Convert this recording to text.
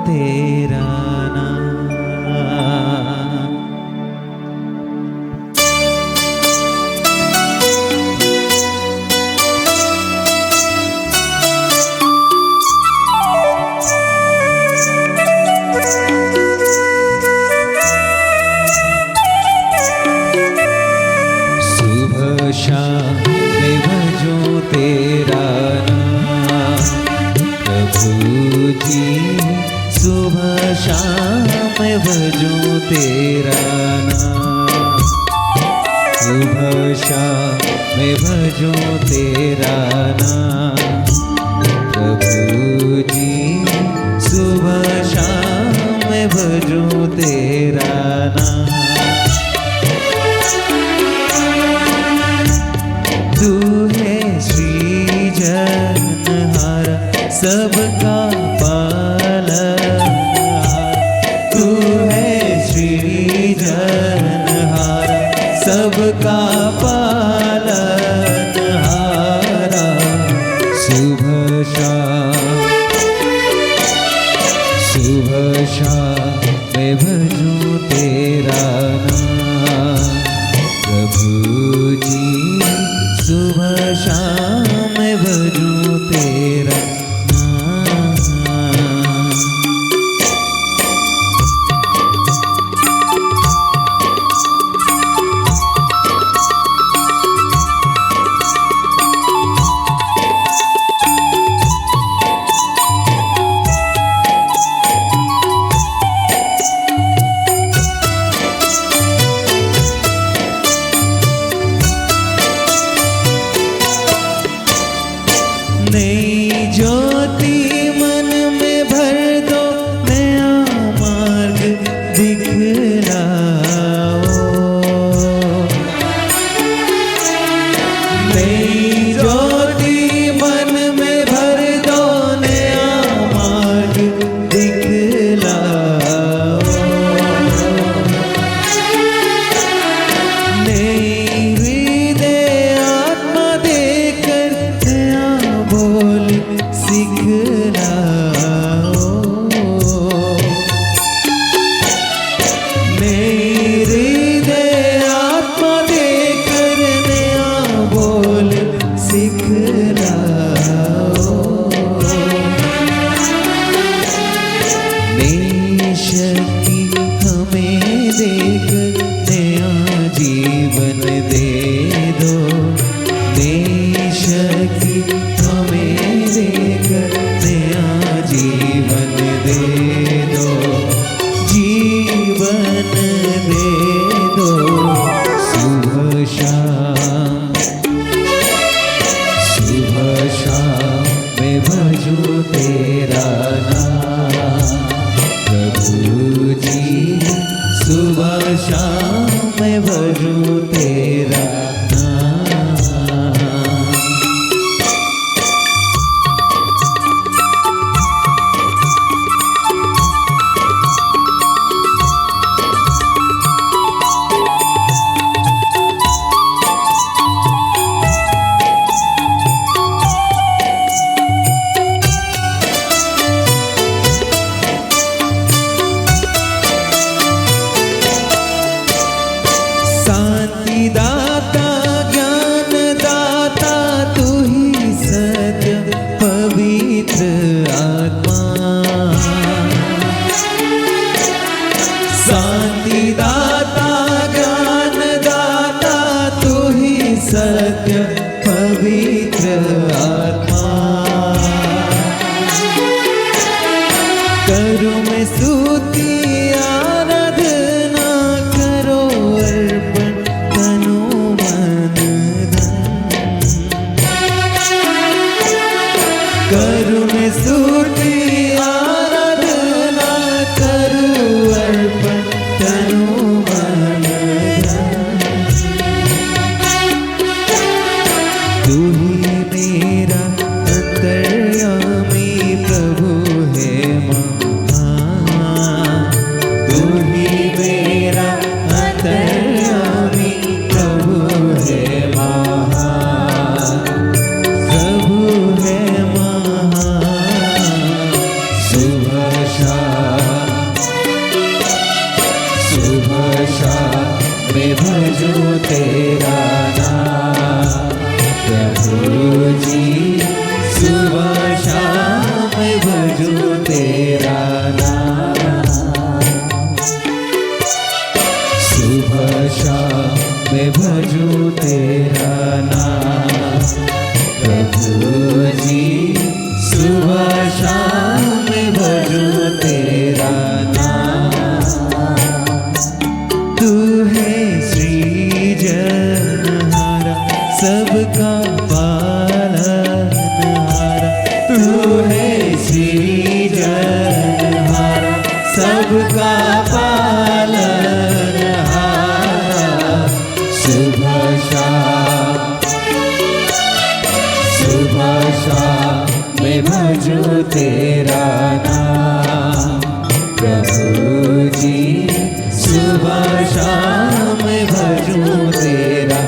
तेरा नाम। सुबह शाम मैं भजूं तेरा नाम प्रभु जी, सुबह शाम मैं भजूं तेरा नाम। सुबह शाम मैं भजूं तेरा नाम प्रभु जी, सुबह शाम मैं भजूं तेरा नाम। तू है सृजनहारा सबका पालनहार, तू है सृजनहारा सबका पालनहारा। सुबह शाम मैं भजूं तेरा नाम प्रभु जी, सुबह शाम मैं भजूं तेरा नाम। नई ज्योति मन में भर दो, नया मार्ग दिखलाओ। नई ज्योति मन में भर दो, नया मार्ग दिखलाओ। नई हृदय आत्मा देकर नया बोल सिखलाओ। नई हृदय आत्मा देकर नया बोल सिखलाओ। नई शक्ति हमें देकर नया जीवन दे दो। नई शक्ति हमें देकर नया जीवन दे दो, जीवन दे दो। सुबह शाम मैं भजूं तेरा नाम प्रभु जी, सुबह शाम मैं भजूं तेरा नाम। शांति दाता ज्ञान दाता तू ही सत्य पवित्र आत्मा। शांति दाता ज्ञान दाता तू ही सत्य पवित्र आत्मा। करूं मैं स्तुति आराधना, करो अर्पण तनु मन धन। करूं मैं स्तुति आराधना, करूं अर्पण तनु मन धन। तू ही मेरा अंतर्यामी प्रभु है महान। तू ही मेरा अंतर्यामी प्रभु है महान, प्रभु है महान। सुबह शाम भजूं तेरा नाम, सुबह शाम मैं भजूं तेरा नाम। प्रभु जी सुबह शाम मैं भजूं तेरा नाम। तू है सृजनहारा सबका पालनहारा, तू है सृजनहारा सबका पालनहारा। सुबह शाम मैं भजूं तेरा नाम। प्रभु जी सुबह शाम मैं भजूं तेरा